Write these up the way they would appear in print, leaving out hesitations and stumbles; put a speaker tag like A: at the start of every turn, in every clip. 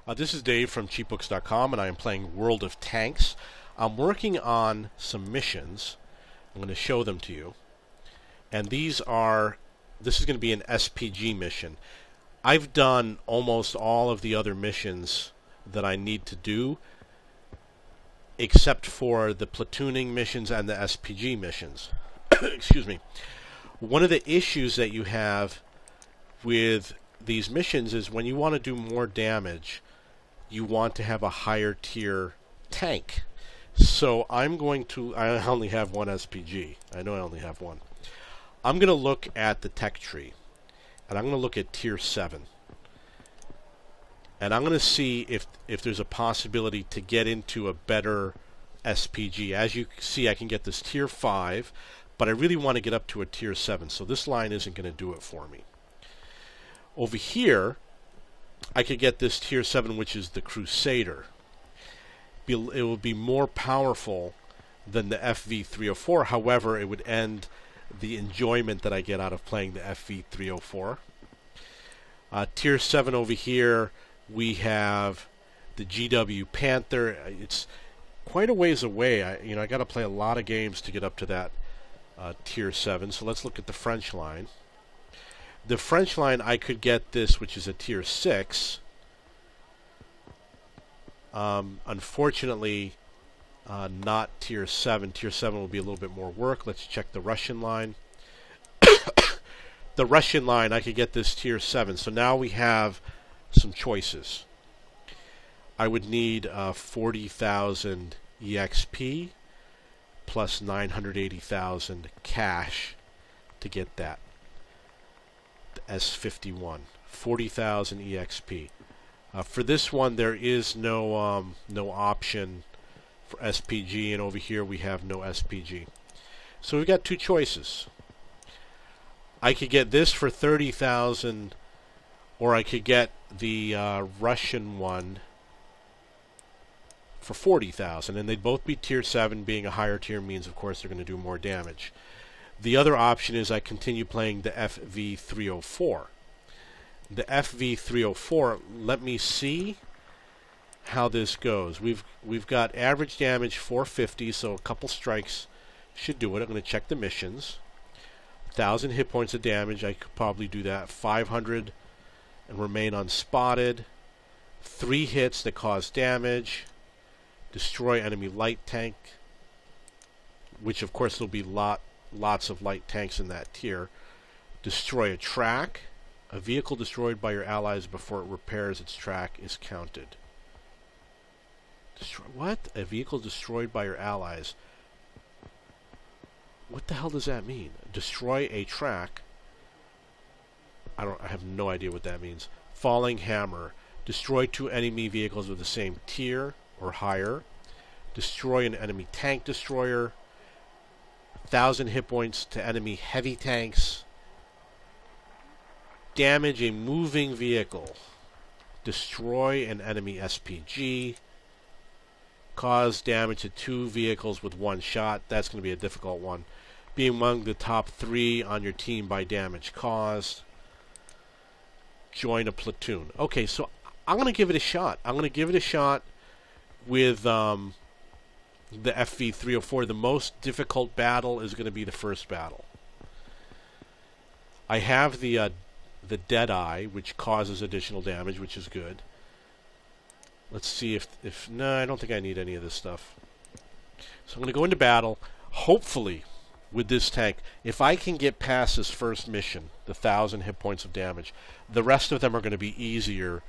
A: This is Dave from cheapbooks.com, and I am playing World of Tanks. I'm working on some missions. I'm going to show them to you. And this is going to be an SPG mission. I've done almost all of the other missions that I need to do, except for the platooning missions and the SPG missions. Excuse me. One of the issues that you have with these missions is when you want to do more damage, you want to have a higher tier tank. So I only have one SPG. I know I only have one. I'm going to look at the tech tree, and I'm going to look at tier 7. And I'm going to see if there's a possibility to get into a better SPG. As you see, I can get this tier 5, but I really want to get up to a tier 7, so this line isn't going to do it for me. Over here, I could get this tier 7, which is the Crusader. It will be more powerful than the FV304. However, it would end the enjoyment that I get out of playing the FV304. Tier 7 over here, we have the GW Panther. It's quite a ways away. I got to play a lot of games to get up to that tier 7. So let's look at the French line. The French line, I could get this, which is a tier 6. Unfortunately, not tier 7. Tier 7 will be a little bit more work. Let's check the Russian line. The Russian line, I could get this tier 7. So now we have some choices. I would need 40,000 EXP plus 980,000 cash to get that. The S51. 40,000 EXP. For this one, there is no option for SPG, and over here we have no SPG. So we've got two choices. I could get this for 30,000, or I could get the Russian one for 40,000, and they'd both be tier 7. Being a higher tier means, of course, they're going to do more damage. The other option is I continue playing the FV304. The FV304, let me see how this goes. We've got average damage 450, so a couple strikes should do it. I'm going to check the missions. 1,000 hit points of damage, I could probably do that. 500 and remain unspotted. 3 hits that cause damage. Destroy enemy light tank, which of course there'll be lots of light tanks in that tier. Destroy a track. A vehicle destroyed by your allies before it repairs its track is counted. What? A vehicle destroyed by your allies. What the hell does that mean? Destroy a track. I have no idea what that means. Falling hammer. Destroy 2 enemy vehicles with the same tier or higher. Destroy an enemy tank destroyer. 1,000 hit points to enemy heavy tanks. Damage a moving vehicle. Destroy an enemy SPG. Cause damage to 2 vehicles with 1 shot. That's going to be a difficult one. Be among the top 3 on your team by damage caused. Join a platoon. Okay, so I'm going to give it a shot. I'm going to give it a shot with the FV304. The most difficult battle is going to be the first battle. I have the Deadeye, which causes additional damage, which is good. Let's see if no, I don't think I need any of this stuff. So I'm going to go into battle. Hopefully, with this tank, if I can get past this first mission, the 1,000 hit points of damage, the rest of them are going to be easier.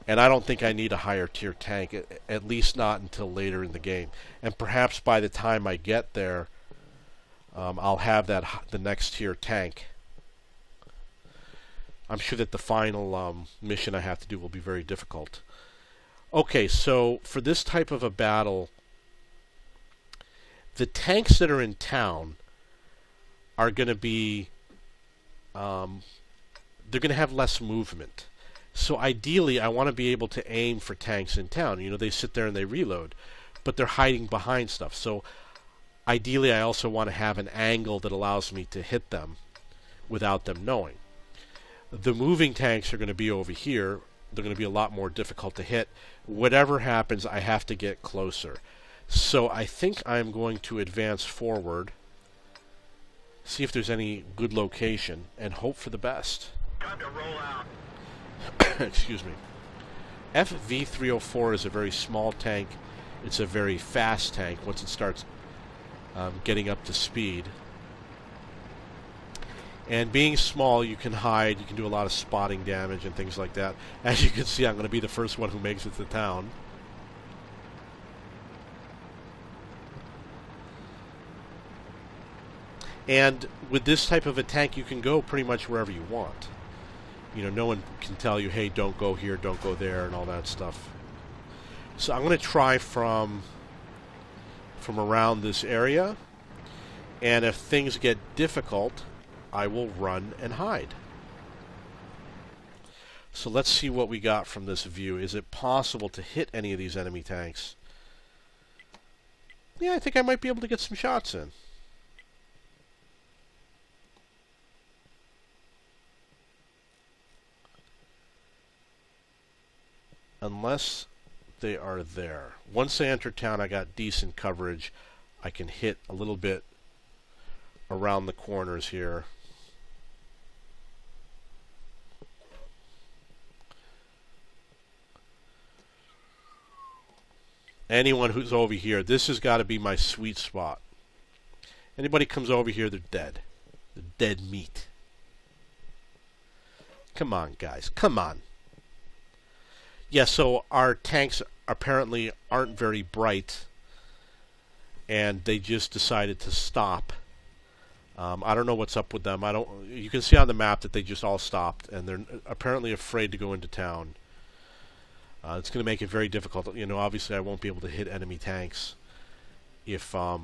A: And I don't think I need a higher tier tank, at least not until later in the game. And perhaps by the time I get there, I'll have the next tier tank. I'm sure that the final mission I have to do will be very difficult. Okay, so for this type of a battle, the tanks that are in town are going to be, they're going to have less movement. So ideally, I want to be able to aim for tanks in town. You know, they sit there and they reload, but they're hiding behind stuff. So ideally, I also want to have an angle that allows me to hit them without them knowing. The moving tanks are going to be over here, they're going to be a lot more difficult to hit. Whatever happens, I have to get closer. So I think I'm going to advance forward, see if there's any good location, and hope for the best.
B: Time to roll out.
A: Excuse me. FV304 is a very small tank. It's a very fast tank once it starts getting up to speed. And being small, you can hide, you can do a lot of spotting damage and things like that. As you can see, I'm going to be the first one who makes it to town. And with this type of a tank, you can go pretty much wherever you want. You know, no one can tell you, hey, don't go here, don't go there, and all that stuff. So I'm going to try from around this area. And if things get difficult, I will run and hide. So let's see what we got from this view. Is it possible to hit any of these enemy tanks? Yeah, I think I might be able to get some shots in. Unless they are there. Once they enter town, I got decent coverage. I can hit a little bit around the corners here. Anyone who's over here, this has got to be my sweet spot. Anybody comes over here, they're dead. They're dead meat. Come on, guys. Come on. Yeah, so our tanks apparently aren't very bright, and they just decided to stop. I don't know what's up with them. You can see on the map that they just all stopped, and they're apparently afraid to go into town. It's going to make it very difficult. You know, obviously I won't be able to hit enemy tanks if they're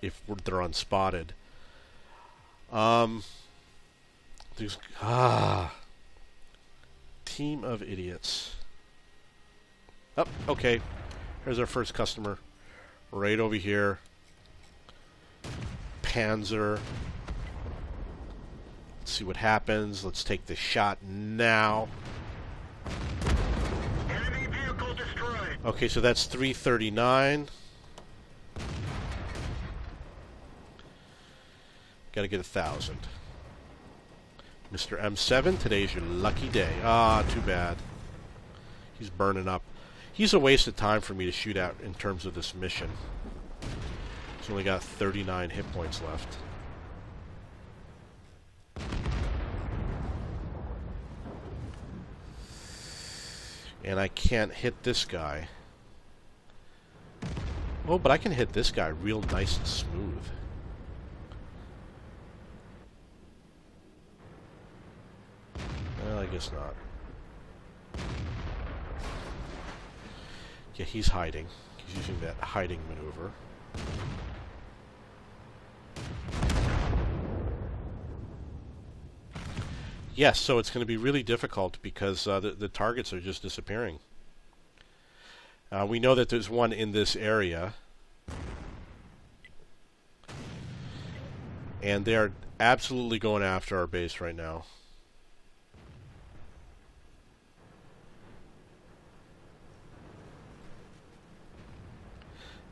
A: unspotted. Team of idiots. Oh, okay. Here's our first customer. Right over here. Panzer. Let's see what happens. Let's take the shot now.
B: Enemy vehicle destroyed.
A: Okay, so that's 339. Gotta get 1,000. Mr. M7, today's your lucky day. Ah, too bad. He's burning up. He's a waste of time for me to shoot at in terms of this mission. He's only got 39 hit points left. And I can't hit this guy. Oh, but I can hit this guy real nice and smooth. Well, I guess not. Yeah, he's hiding. He's using that hiding maneuver. Yes, so it's going to be really difficult because the targets are just disappearing. We know that there's one in this area. And they're absolutely going after our base right now.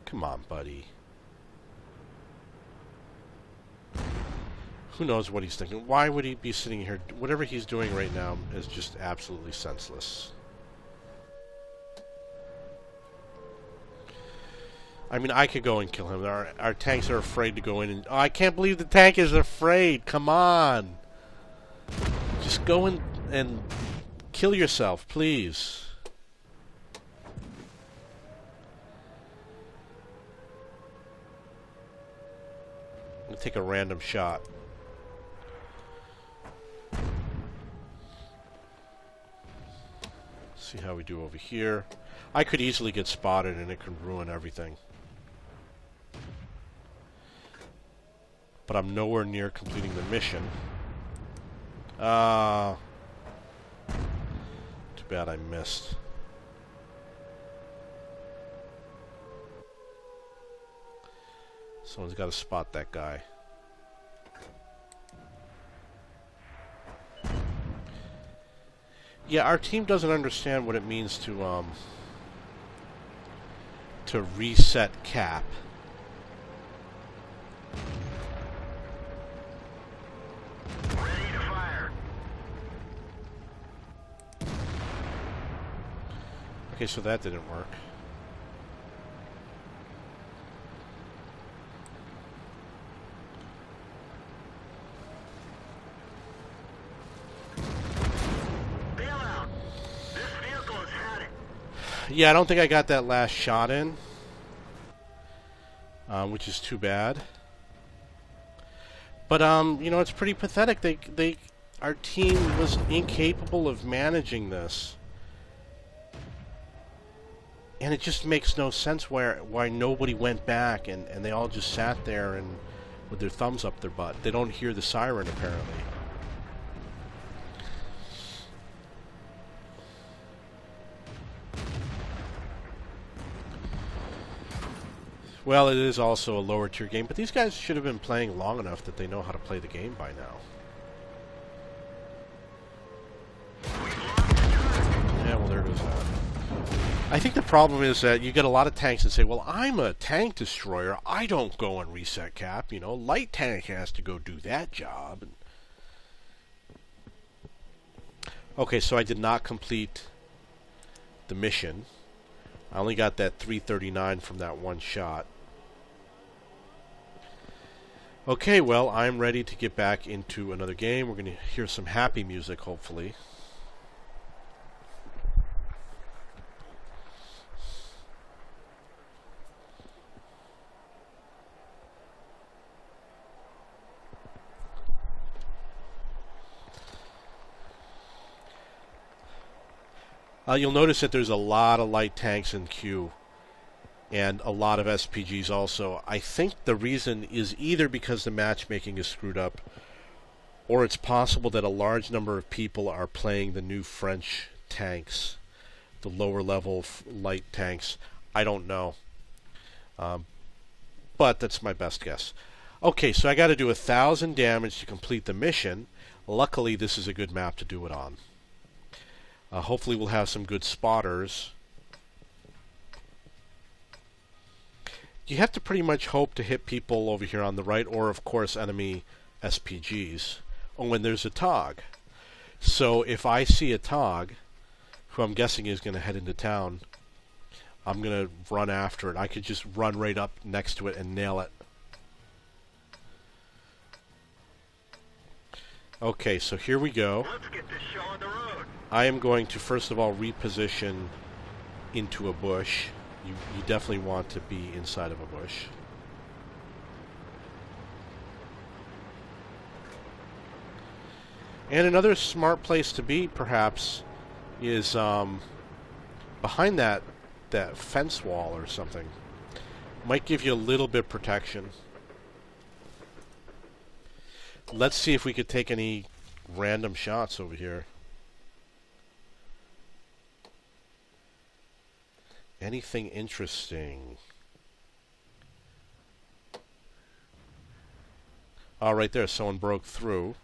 A: Come on, buddy. Who knows what he's thinking? Why would he be sitting here? Whatever he's doing right now is just absolutely senseless. I mean, I could go and kill him. Our tanks are afraid to go in. And, oh, I can't believe the tank is afraid. Come on. Just go in and kill yourself, please. I'm going to take a random shot. See how we do over here. I could easily get spotted and it could ruin everything. But I'm nowhere near completing the mission. Too bad I missed. Someone's got to spot that guy. Yeah, our team doesn't understand what it means to reset cap.
B: Ready to fire.
A: Okay, so that didn't work.
B: Bail out. This vehicle has had it.
A: Yeah, I don't think I got that last shot in, which is too bad. But you know, it's pretty pathetic. Our team was incapable of managing this, and it just makes no sense why nobody went back and they all just sat there and with their thumbs up their butt. They don't hear the siren apparently. Well, it is also a lower tier game, but these guys should have been playing long enough that they know how to play the game by now. Yeah, well, there goes that. I think the problem is that you get a lot of tanks that say, well, I'm a tank destroyer. I don't go and reset cap. You know, light tank has to go do that job. Okay, so I did not complete the mission. I only got that 339 from that one shot. Okay, well, I'm ready to get back into another game. We're going to hear some happy music, hopefully. You'll notice that there's a lot of light tanks in queue and a lot of SPGs also. I think the reason is either because the matchmaking is screwed up, or it's possible that a large number of people are playing the new French tanks, the lower level light tanks. I don't know. But that's my best guess. Okay, so I got to do 1,000 damage to complete the mission. Luckily, this is a good map to do it on. Hopefully we'll have some good spotters. You have to pretty much hope to hit people over here on the right, or of course enemy SPGs, when there's a TOG. So if I see a TOG, who I'm guessing is going to head into town, I'm going to run after it. I could just run right up next to it and nail it. Okay, so here we go.
B: Let's get this show on the road.
A: I am going to first of all reposition into a bush. You definitely want to be inside of a bush. And another smart place to be, perhaps, is behind that fence wall or something. Might give you a little bit of protection. Let's see if we could take any random shots over here. Anything interesting? Oh, right there, someone broke through.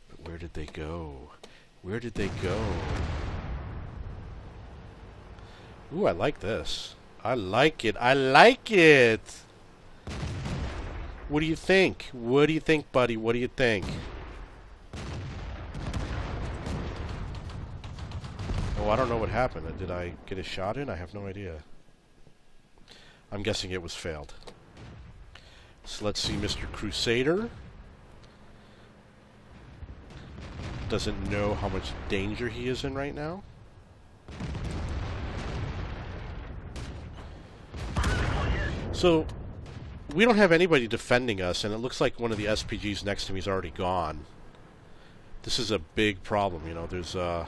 A: But where did they go? Where did they go? Ooh, I like this. I like it. I like it! What do you think? What do you think, buddy? What do you think? Oh, I don't know what happened. Did I get a shot in? I have no idea. I'm guessing it was failed. So let's see, Mr. Crusader doesn't know how much danger he is in right now. So we don't have anybody defending us, and it looks like one of the SPGs next to me is already gone. This is a big problem, you know. There's
B: Ready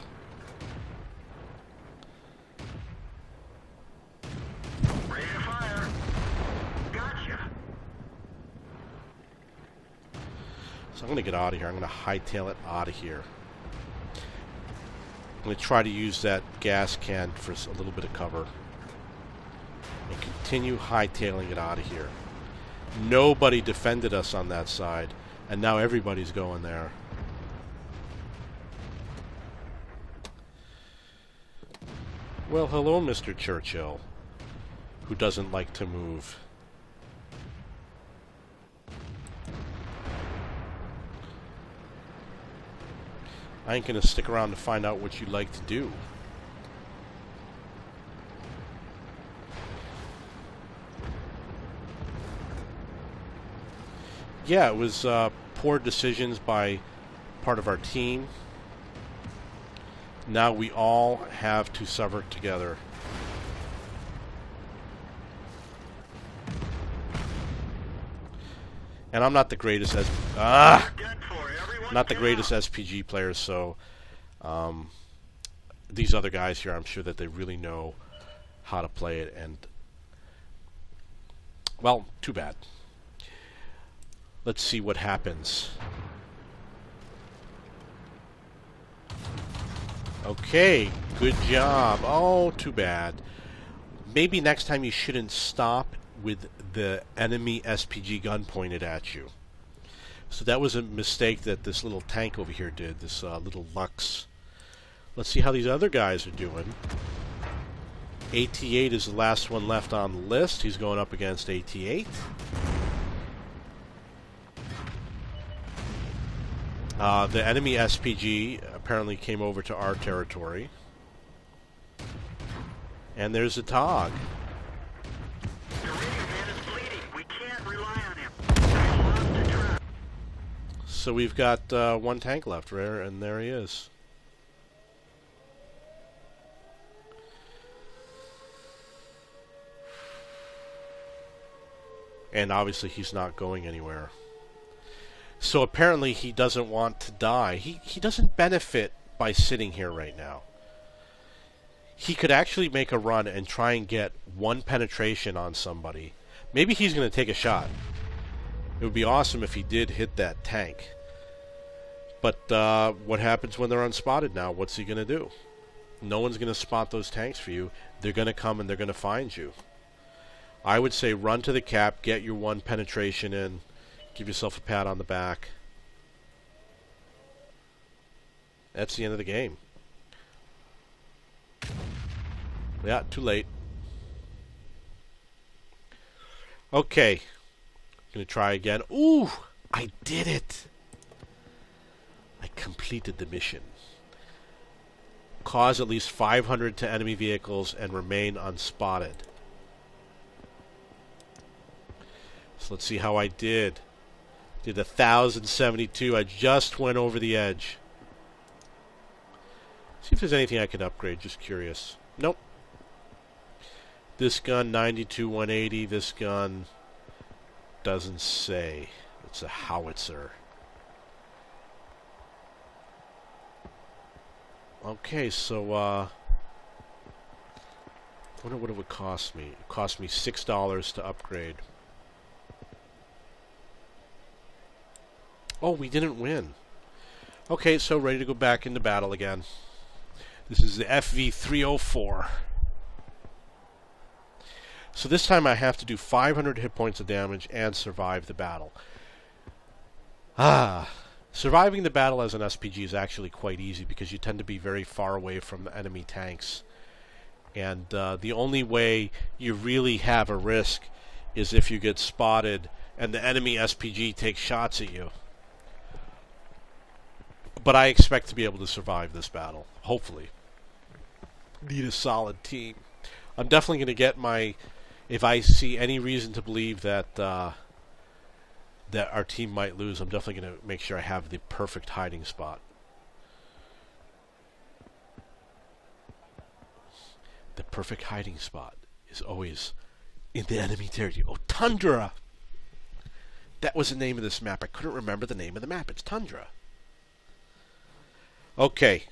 B: to fire. Gotcha.
A: So I'm going to get out of here. I'm going to hightail it out of here. I'm going to try to use that gas can for a little bit of cover. And continue hightailing it out of here. Nobody defended us on that side, and now everybody's going there. Well, hello, Mr. Churchill, who doesn't like to move. I ain't gonna stick around to find out what you'd like to do. Yeah, it was poor decisions by part of our team. Now we all have to suffer together. And I'm not the greatest not the greatest SPG player, so these other guys here, I'm sure that they really know how to play it, and well, too bad. Let's see what happens. Okay, good job. Oh, too bad. Maybe next time you shouldn't stop with the enemy SPG gun pointed at you. So that was a mistake that this little tank over here did, this little Lux. Let's see how these other guys are doing. AT8 is the last one left on the list. He's going up against AT8. The enemy SPG apparently came over to our territory. And there's a TOG. So we've got one tank left, and there he is. And obviously he's not going anywhere. So apparently he doesn't want to die. He doesn't benefit by sitting here right now. He could actually make a run and try and get one penetration on somebody. Maybe he's going to take a shot. It would be awesome if he did hit that tank. But what happens when they're unspotted now? What's he going to do? No one's going to spot those tanks for you. They're going to come and they're going to find you. I would say run to the cap, get your one penetration in, give yourself a pat on the back. That's the end of the game. Yeah, too late. Okay. Gonna try again. Ooh! I did it! I completed the mission. Cause at least 500 to enemy vehicles and remain unspotted. So let's see how I did. Did 1,072. I just went over the edge. See if there's anything I can upgrade. Just curious. Nope. This gun, 92, 180. This gun doesn't say. It's a howitzer. Okay, so, I wonder what it would cost me. It cost me $6 to upgrade. Oh, we didn't win. Okay, so ready to go back into battle again. This is the FV304. So this time I have to do 500 hit points of damage and survive the battle. Surviving the battle as an SPG is actually quite easy because you tend to be very far away from the enemy tanks. And the only way you really have a risk is if you get spotted and the enemy SPG takes shots at you. But I expect to be able to survive this battle, hopefully. Need a solid team. I'm definitely going to get my... If I see any reason to believe that that our team might lose, I'm definitely going to make sure I have the perfect hiding spot. The perfect hiding spot is always in the enemy territory. Oh, Tundra! That was the name of this map. I couldn't remember the name of the map. It's Tundra. Okay.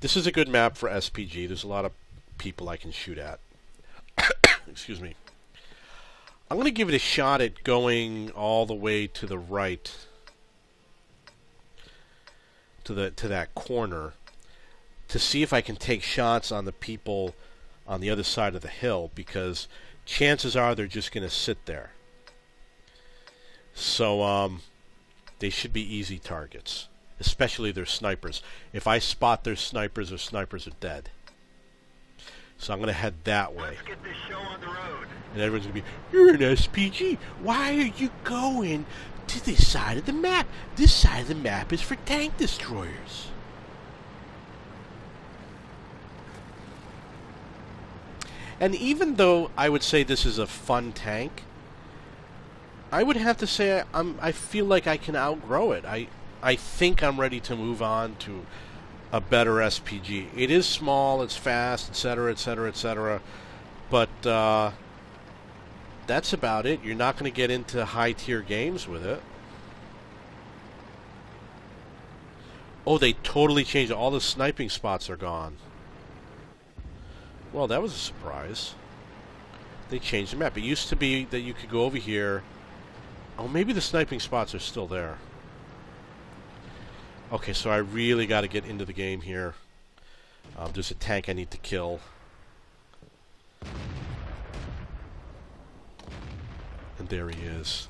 A: This is a good map for SPG. There's a lot of people I can shoot at. Excuse me. I'm going to give it a shot at going all the way to the right, to that corner, to see if I can take shots on the people on the other side of the hill, because chances are they're just going to sit there. So they should be easy targets, especially their snipers. If I spot their snipers are dead. So I'm going to head that way.
B: Let's get this show on the road.
A: And everyone's going to be, you're an SPG. Why are you going to this side of the map? This side of the map is for tank destroyers. And even though I would say this is a fun tank, I would have to say I feel like I can outgrow it. I think I'm ready to move on to a better SPG. It is small, it's fast, etc., etc., etc. But that's about it. You're not going to get into high-tier games with it. Oh, they totally changed it. All the sniping spots are gone. Well, that was a surprise. They changed the map. It used to be that you could go over here. Oh, maybe the sniping spots are still there. Okay, so I really got to get into the game here. There's a tank I need to kill. And there he is.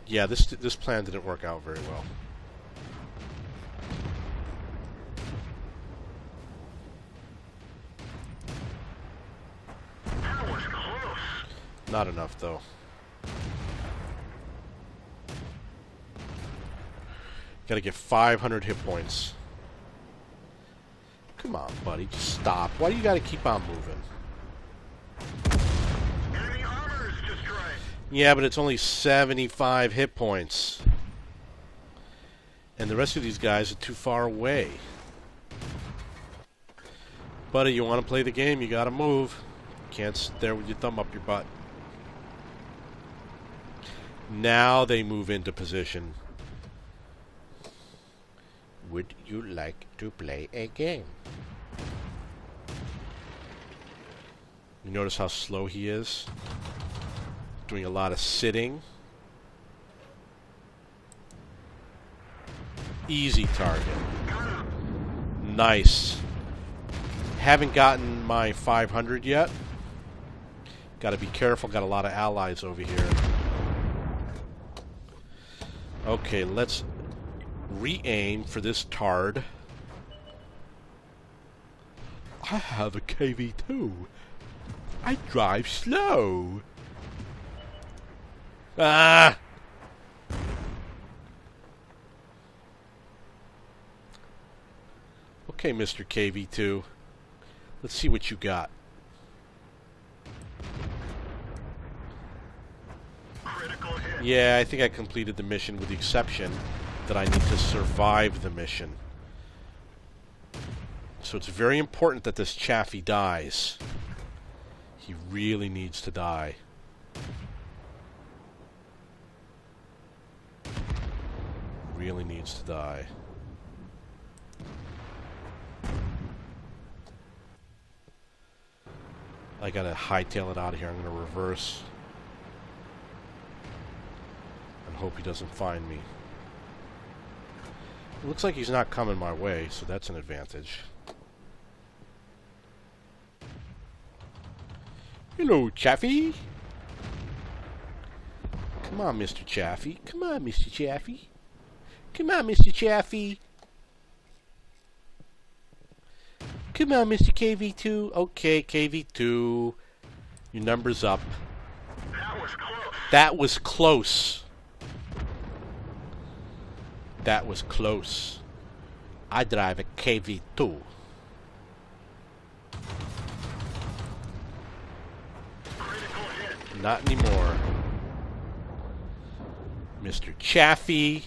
A: Yeah, this plan didn't work out very well.
B: That was close.
A: Not enough, though. Gotta get 500 hit points. Come on, buddy. Just stop. Why do you gotta keep on moving?
B: Enemy armor is destroyed.
A: Yeah, but it's only 75 hit points. And the rest of these guys are too far away. Buddy, you want to play the game, you gotta move. Can't sit there with your thumb up your butt. Now they move into position. Would you like to play a game? You notice how slow he is? Doing a lot of sitting. Easy target. Nice. Haven't gotten my 500 yet. Gotta be careful, got a lot of allies over here. Okay, let's re-aim for this tard. I have a KV2. I drive slow. Ah! Okay, Mr. KV2. Let's see what you got.
B: Critical hit.
A: Yeah, I think I completed the mission with the exception that I need to survive the mission. So it's very important that this Chaffee dies. He really needs to die. Really needs to die. I gotta hightail it out of here. I'm gonna reverse and hope he doesn't find me. It looks like he's not coming my way, so that's an advantage. Hello, Chaffee. Come on, Mr. Chaffee. Come on, Mr. Chaffee. Come on, Mr. Chaffee. Come on, Mr. KV2. Okay, KV2. Your number's up.
B: That was close.
A: That was close. That was close. I drive a KV2.
B: Critical hit.
A: Not anymore. Mr. Chaffee.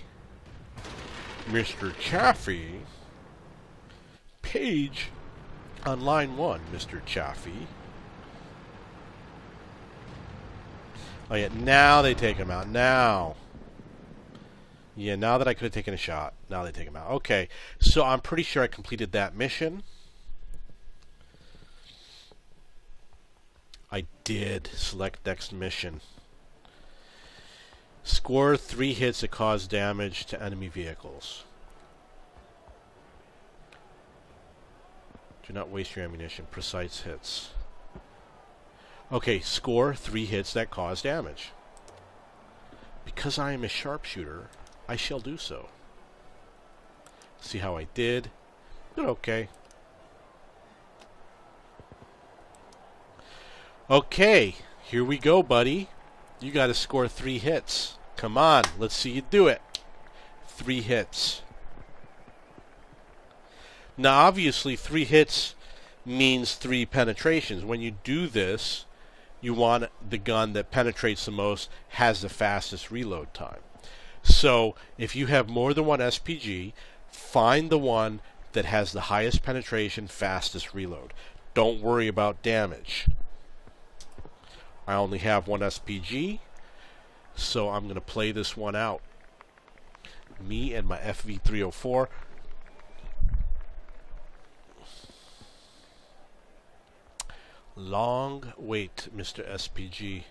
A: Mr. Chaffee. Page on line 1, Mr. Chaffee. Oh yeah, now they take him out. Now. Yeah, now that I could have taken a shot. Now they take him out. Okay, so I'm pretty sure I completed that mission. I did. Select next mission. Score 3 hits that cause damage to enemy vehicles. Do not waste your ammunition. Precise hits. Okay, score 3 hits that cause damage. Because I am a sharpshooter, I shall do so. See how I did? Did okay. Okay, here we go, buddy. You got to score 3 hits. Come on, let's see you do it. 3 hits. Now, obviously, 3 hits means 3 penetrations. When you do this, you want the gun that penetrates the most, has the fastest reload time. So, if you have more than one SPG, find the one that has the highest penetration, fastest reload. Don't worry about damage. I only have one SPG, so I'm going to play this one out. Me and my FV304. Long wait, Mr. SPG.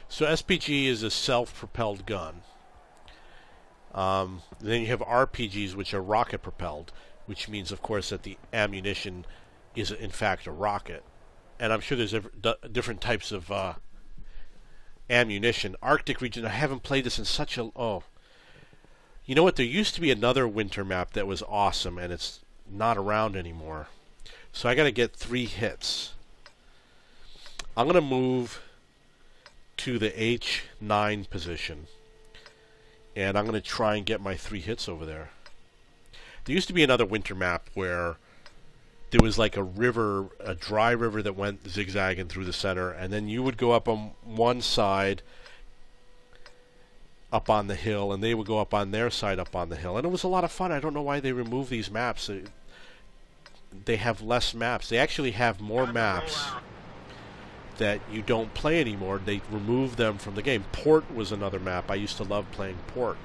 A: So SPG is a self-propelled gun. Then you have RPGs, which are rocket-propelled, which means, of course, that the ammunition is, in fact, a rocket. And I'm sure there's different types of ammunition. Arctic region, I haven't played this in such a... Oh. You know what? There used to be another winter map that was awesome, and it's not around anymore. So I got to get 3 hits. I'm going to move to the H9 position. And I'm going to try and get my 3 hits over there. There used to be another winter map where there was like a river, a dry river that went zigzagging through the center, and then you would go up on one side up on the hill, and they would go up on their side up on the hill. And it was a lot of fun. I don't know why they removed these maps. They have less maps. They actually have more maps that you don't play anymore. They removed them from the game. Port was another map. I used to love playing Port.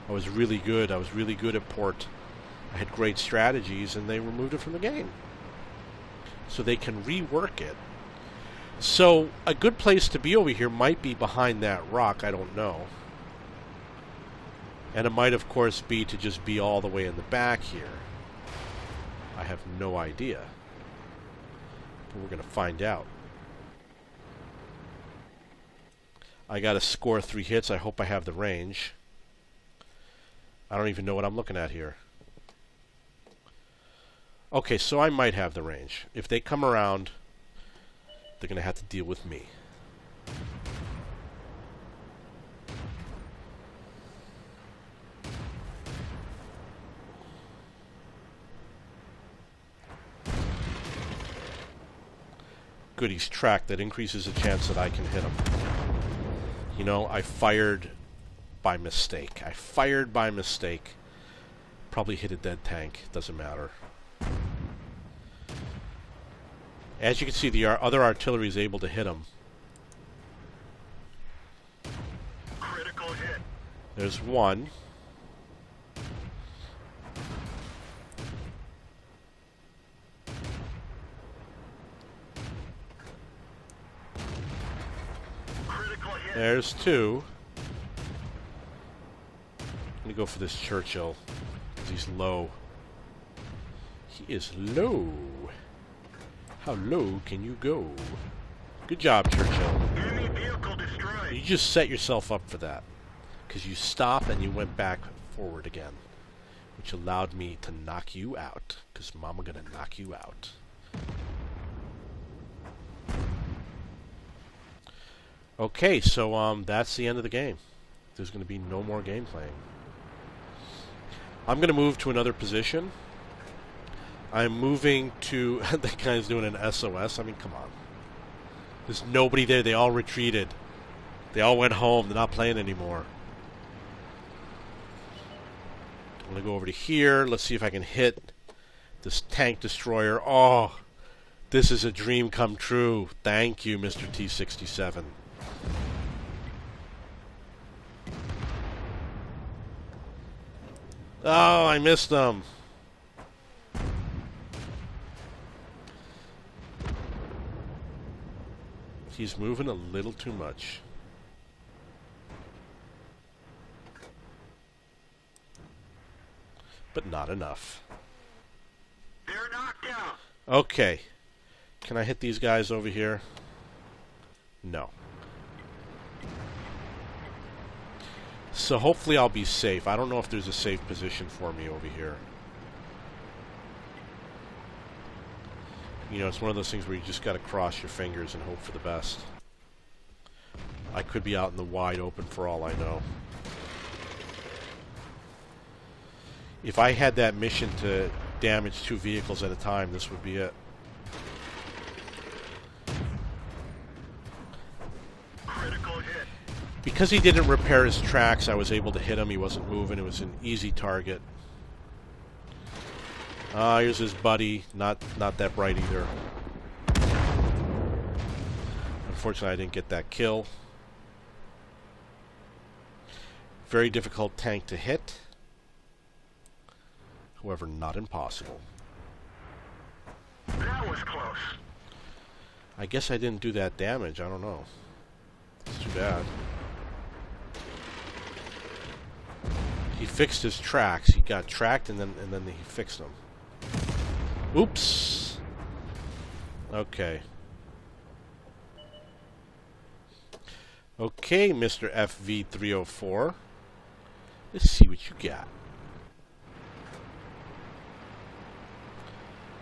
A: I was really good. I was really good at Port. I had great strategies, and they removed it from the game. So they can rework it. So a good place to be over here might be behind that rock. I don't know. And it might, of course, be to just be all the way in the back here. I have no idea. But we're going to find out. I got to score 3 hits. I hope I have the range. I don't even know what I'm looking at here. Okay, so I might have the range. If they come around, they're going to have to deal with me. Good, he's tracked. That increases the chance that I can hit him. You know, I fired by mistake. I fired by mistake. Probably hit a dead tank. Doesn't matter. As you can see, the other artillery is able to hit him.
B: Critical hit.
A: There's one.
B: Critical hit.
A: There's 2. I'm going to go for this Churchill, because he's low. He is low. How low can you go? Good job, Churchill.
B: Enemy vehicle destroyed.
A: You just set yourself up for that, because you stopped and you went back forward again, which allowed me to knock you out, because Mama gonna knock you out. Okay, so that's the end of the game. There's going to be no more game playing. I'm going to move to another position. I'm moving to... the guy's doing an SOS. I mean, come on. There's nobody there. They all retreated. They all went home. They're not playing anymore. I'm going to go over to here. Let's see if I can hit this tank destroyer. Oh, this is a dream come true. Thank you, Mr. T-67. Oh, I missed them. He's moving a little too much. But not enough.
B: They're knocked out.
A: Okay. Can I hit these guys over here? No. So hopefully I'll be safe. I don't know if there's a safe position for me over here. You know, it's one of those things where you just got to cross your fingers and hope for the best. I could be out in the wide open for all I know. If I had that mission to damage 2 vehicles at a time, this would be it.
B: Critical hit.
A: Because he didn't repair his tracks, I was able to hit him. He wasn't moving. It was an easy target. Here's his buddy. Not that bright either. Unfortunately, I didn't get that kill. Very difficult tank to hit. However, not impossible.
B: That was close.
A: I guess I didn't do that damage. I don't know. It's too bad. He fixed his tracks. He got tracked and then he fixed them. Oops. Okay. Okay, Mr. FV304. Let's see what you got.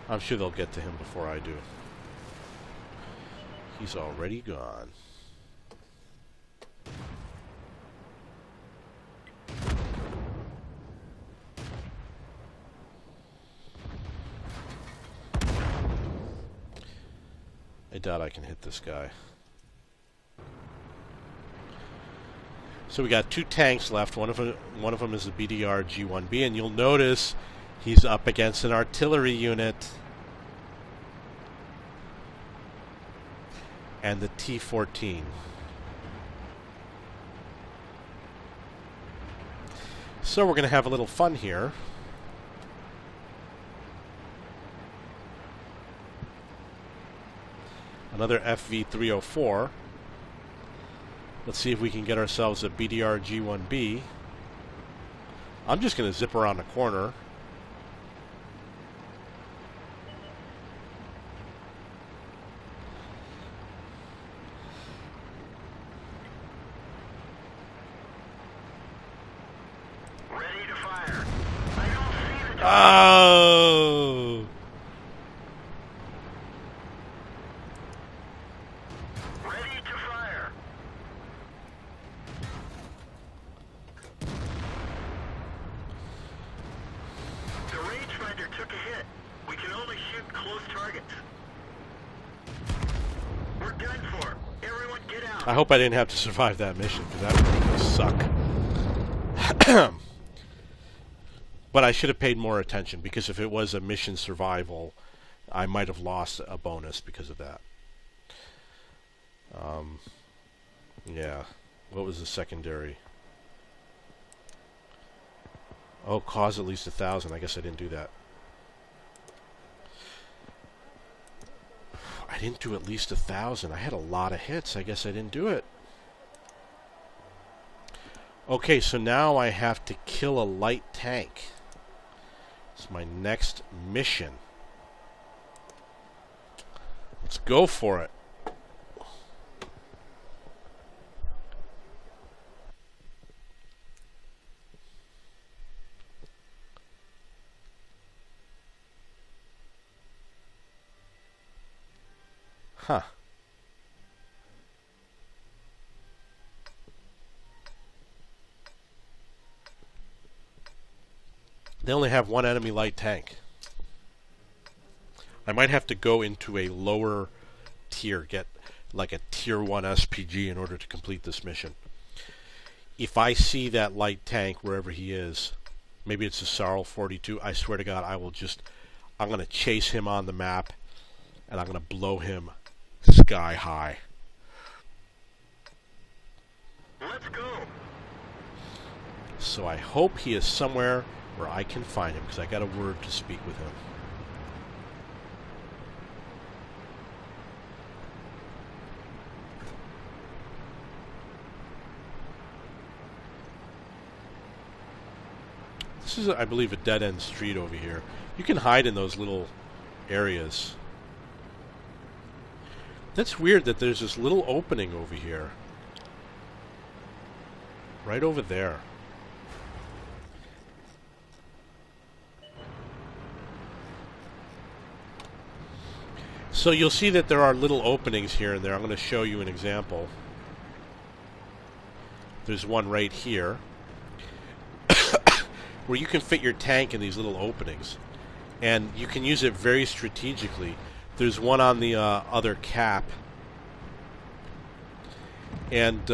A: I'm sure they'll get to him before I do. He's already gone. I doubt I can hit this guy. So we got 2 tanks left. One of them is the BDR G1B, and you'll notice he's up against an artillery unit and the T-14. So we're going to have a little fun here. Another FV304. Let's see if we can get ourselves a BDR G1B. I'm just going to zip around the corner.
B: Ready to fire. I don't see the target.
A: Oh!
B: Ready to fire. The rangefinder took a hit. We can only shoot close targets. We're done for. Everyone get out.
A: I hope I didn't have to survive that mission, because that would really suck. But I should have paid more attention, because if it was a mission survival, I might have lost a bonus because of that. Yeah. What was the secondary? Oh, cause at least 1,000. I guess I didn't do that. I didn't do at least 1,000. I had a lot of hits. I guess I didn't do it. Okay, so now I have to kill a light tank. It's my next mission. Let's go for it. Huh. They only have 1 enemy light tank. I might have to go into a lower tier, get like a tier 1 SPG in order to complete this mission. If I see that light tank wherever he is, maybe it's a Sarl 42, I swear to God, I'm going to chase him on the map, and I'm going to blow him sky high.
B: Let's go.
A: So I hope he is somewhere where I can find him, because I got a word to speak with him. This is, I believe, a dead-end street over here. You can hide in those little areas. That's weird that there's this little opening over here. Right over there. So you'll see that there are little openings here and there. I'm going to show you an example. There's one right here where you can fit your tank in these little openings. And you can use it very strategically. There's one on the other cap. And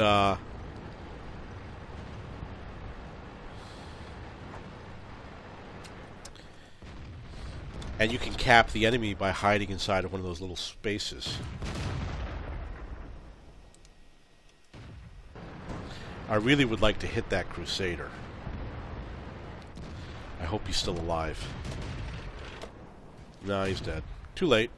A: you can cap the enemy by hiding inside of one of those little spaces. I really would like to hit that Crusader. I hope he's still alive. No, he's dead. Too late.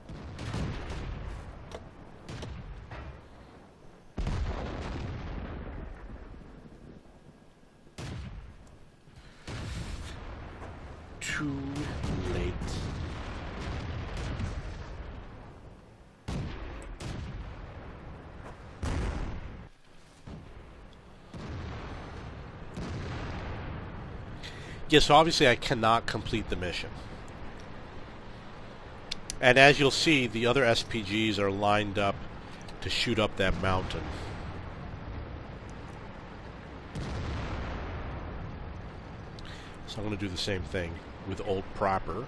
A: Too late. Yes, obviously I cannot complete the mission. And as you'll see, the other SPGs are lined up to shoot up that mountain. So I'm going to do the same thing with Old Proper.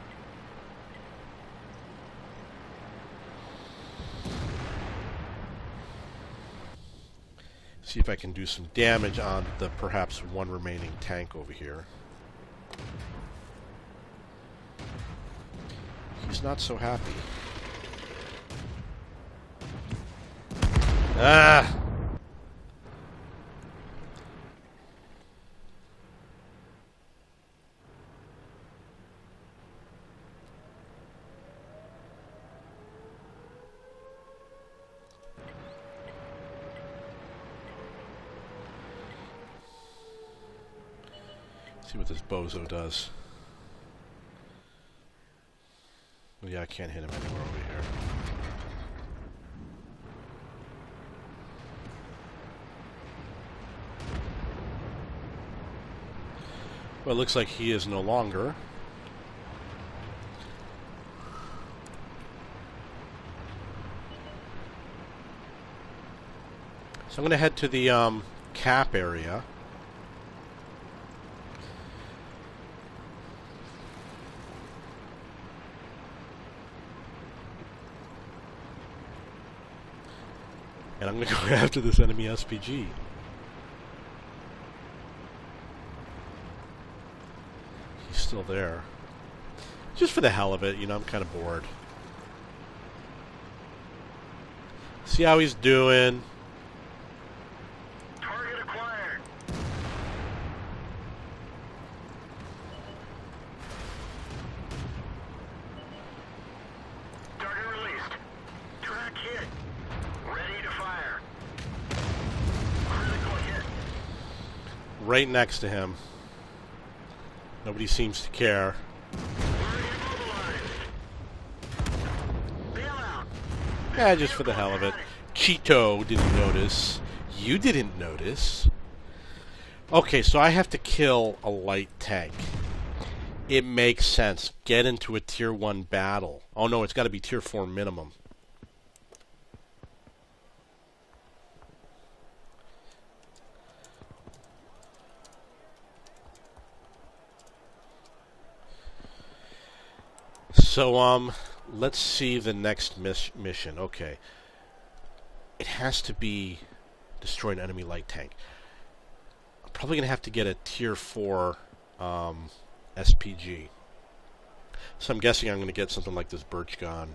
A: See if I can do some damage on the perhaps one remaining tank over here. He's not so happy. Ah! See what this bozo does. Well, yeah, I can't hit him anywhere over here. Well, it looks like he is no longer. So I'm going to head to the cap area. And I'm going to go after this enemy SPG. He's still there. Just for the hell of it, you know, I'm kind of bored. See how he's doing.
B: Target acquired. Target released. Track hit. Ready to fire. Critical hit.
A: Right next to him. Nobody seems to care.
B: We're immobilized. Bail out.
A: Yeah, just for the hell of it. Cheeto didn't notice. You didn't notice. Okay, so I have to kill a light tank. It makes sense. Get into a tier 1 battle. Oh no, it's got to be tier 4 minimum. So, let's see the next mission. Okay. It has to be destroy an enemy light tank. I'm probably going to have to get a tier 4 SPG. So I'm guessing I'm going to get something like this Birch Gun.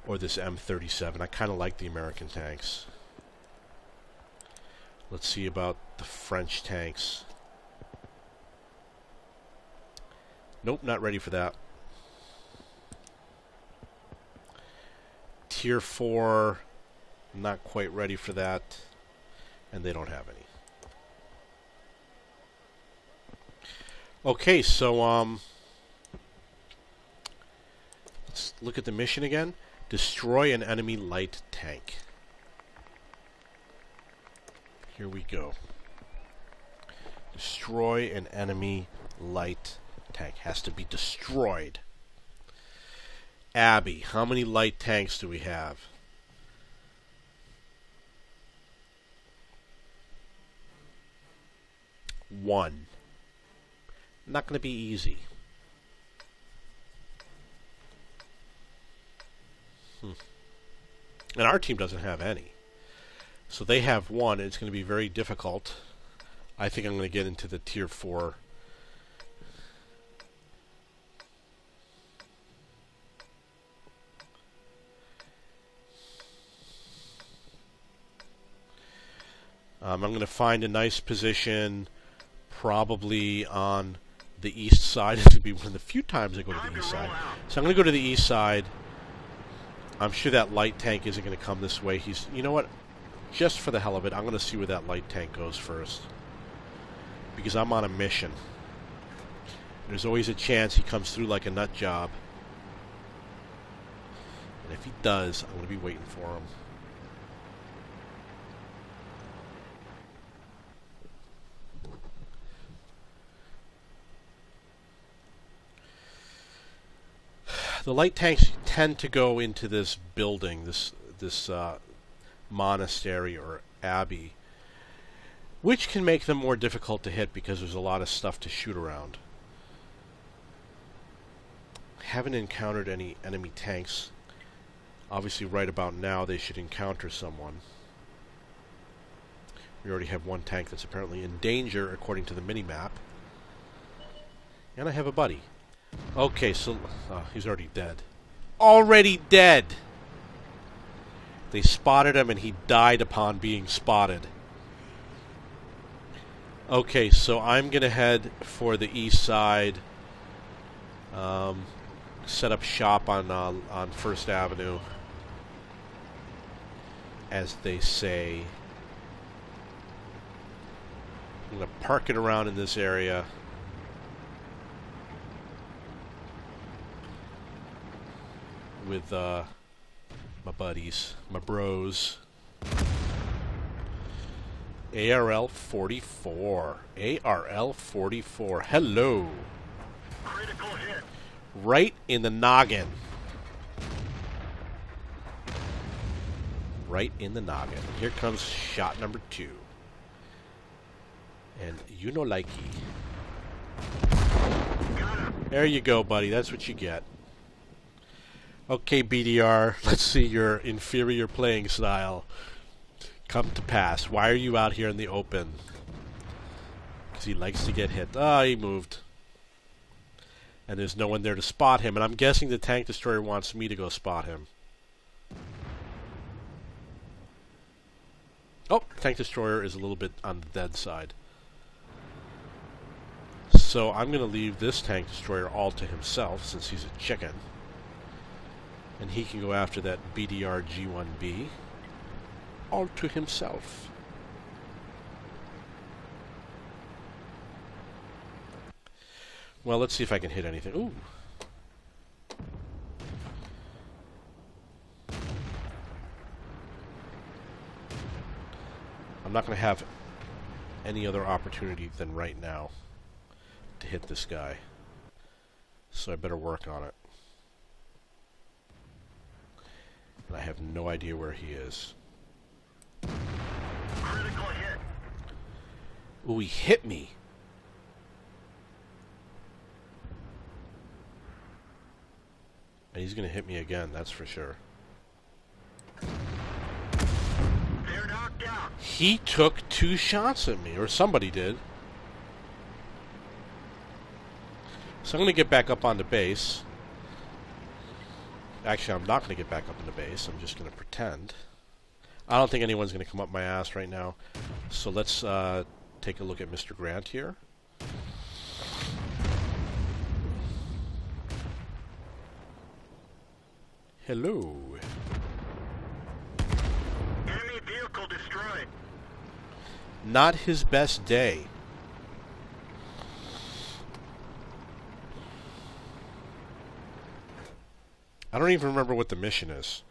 A: Or this M37. I kind of like the American tanks. Let's see about the French tanks. Nope, not ready for that. Tier 4, not quite ready for that. And they don't have any. Okay, so let's look at the mission again. Destroy an enemy light tank. Here we go. Destroy an enemy light tank has to be destroyed. Abby, how many light tanks do we have? One. Not going to be easy. And our team doesn't have any. So they have one, and it's going to be very difficult. I think I'm going to get into the tier 4. I'm going to find a nice position, probably on the east side. This would be one of the few times I go to the east side. So I'm going to go to the east side. I'm sure that light tank isn't going to come this way. You know what? Just for the hell of it, I'm going to see where that light tank goes first. Because I'm on a mission. There's always a chance he comes through like a nut job. And if he does, I'm going to be waiting for him. The light tanks tend to go into this building, this monastery or abbey, which can make them more difficult to hit because there's a lot of stuff to shoot around. Haven't encountered any enemy tanks. Obviously, right about now, they should encounter someone. We already have one tank that's apparently in danger, according to the mini-map. And I have a buddy. Okay, so he's already dead. Already dead! They spotted him and he died upon being spotted. Okay, so I'm going to head for the east side. Set up shop on 1st Avenue. As they say. I'm going to park it around in this area. With my buddies, my bros. ARL 44. ARL 44. Hello.
B: Critical hit.
A: Right in the noggin. Right in the noggin. Here comes shot number 2. And you know likey. There you go, buddy. That's what you get. Okay, BDR, let's see your inferior playing style come to pass. Why are you out here in the open? Because he likes to get hit. Ah, he moved. And there's no one there to spot him. And I'm guessing the tank destroyer wants me to go spot him. Oh, tank destroyer is a little bit on the dead side. So I'm going to leave this tank destroyer all to himself since he's a chicken. And he can go after that BDR G1B all to himself. Well, let's see if I can hit anything. Ooh. I'm not going to have any other opportunity than right now to hit this guy. So I better work on it. And I have no idea where he is.
B: Critical hit.
A: Ooh, he hit me. And he's going to hit me again, that's for sure.
B: They're knocked out.
A: He took 2 shots at me, or somebody did. So I'm going to get back up on the base. Actually, I'm not going to get back up in the base. I'm just going to pretend. I don't think anyone's going to come up my ass right now. So let's take a look at Mr. Grant here. Hello.
B: Enemy vehicle destroyed.
A: Not his best day. I don't even remember what the mission is.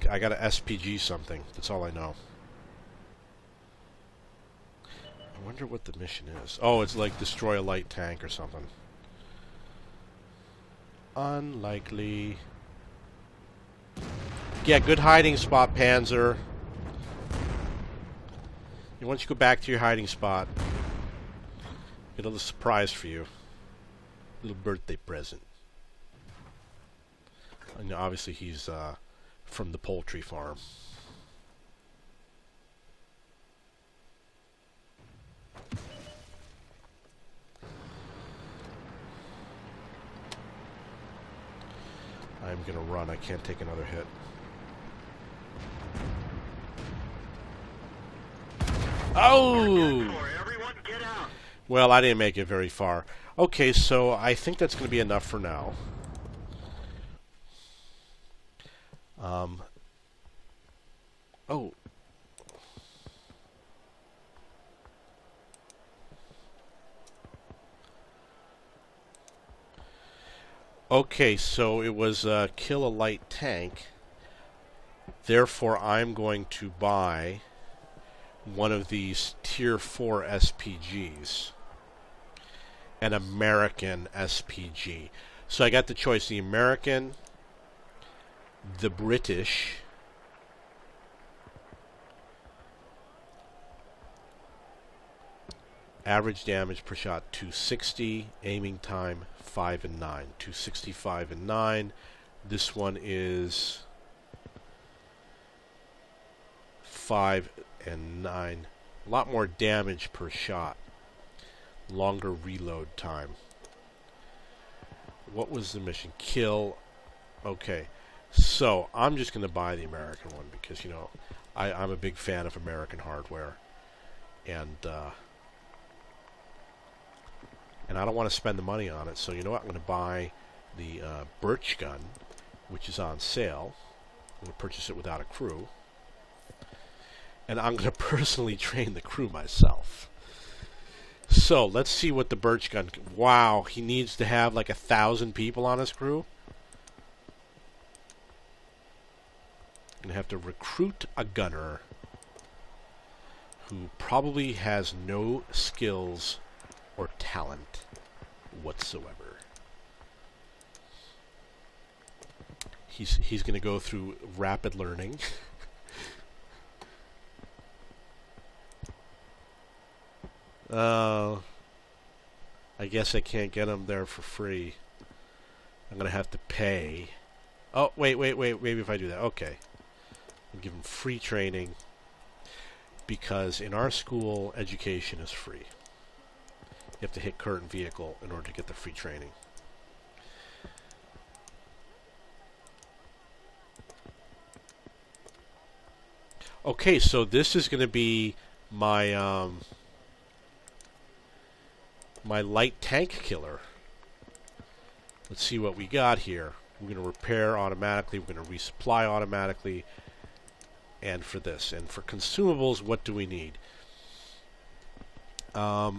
A: I got to SPG something. That's all I know. I wonder what the mission is. Oh, it's like destroy a light tank or something. Unlikely. Yeah, good hiding spot, Panzer. And once you go back to your hiding spot, it'll be a surprise for you. Little birthday present. And obviously he's from the poultry farm. I'm gonna run. I can't take another hit. Oh! Well, I didn't make it very far. Okay, so I think that's going to be enough for now. Oh. Okay, so it was kill a light tank. Therefore, I'm going to buy one of these Tier 4 SPGs. An American SPG. So I got the choice, the American, the British, average damage per shot 260, aiming time 5 and 9. 265 and 9. This one is 5 and 9. A lot more damage per shot. Longer reload time. What was the mission? Kill. Okay. So, I'm just going to buy the American one because, you know, I'm a big fan of American hardware. And I don't want to spend the money on it. So, you know what? I'm going to buy the Birch gun, which is on sale. I'm going to purchase it without a crew. And I'm going to personally train the crew myself. So, let's see what the Birch gun... Wow, he needs to have like 1,000 people on his crew? I'm going to have to recruit a gunner who probably has no skills or talent whatsoever. He's going to go through rapid learning. I guess I can't get him there for free. I'm going to have to pay. Oh, wait. Maybe if I do that. Okay. I'll give him free training. Because in our school, education is free. You have to hit current vehicle in order to get the free training. Okay, so this is going to be my my light tank killer. Let's see what we got here. We're going to repair automatically. We're going to resupply automatically. And for this. And for consumables, what do we need? I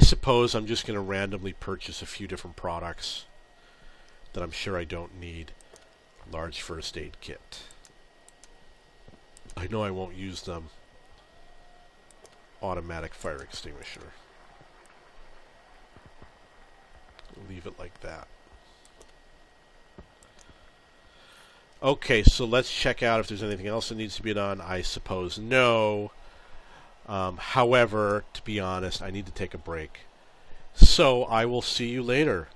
A: suppose I'm just going to randomly purchase a few different products that I'm sure I don't need. Large first aid kit. I know I won't use them. Automatic fire extinguisher. Leave it like that. Okay, so let's check out if there's anything else that needs to be done. I suppose no. However, to be honest, I need to take a break. So I will see you later.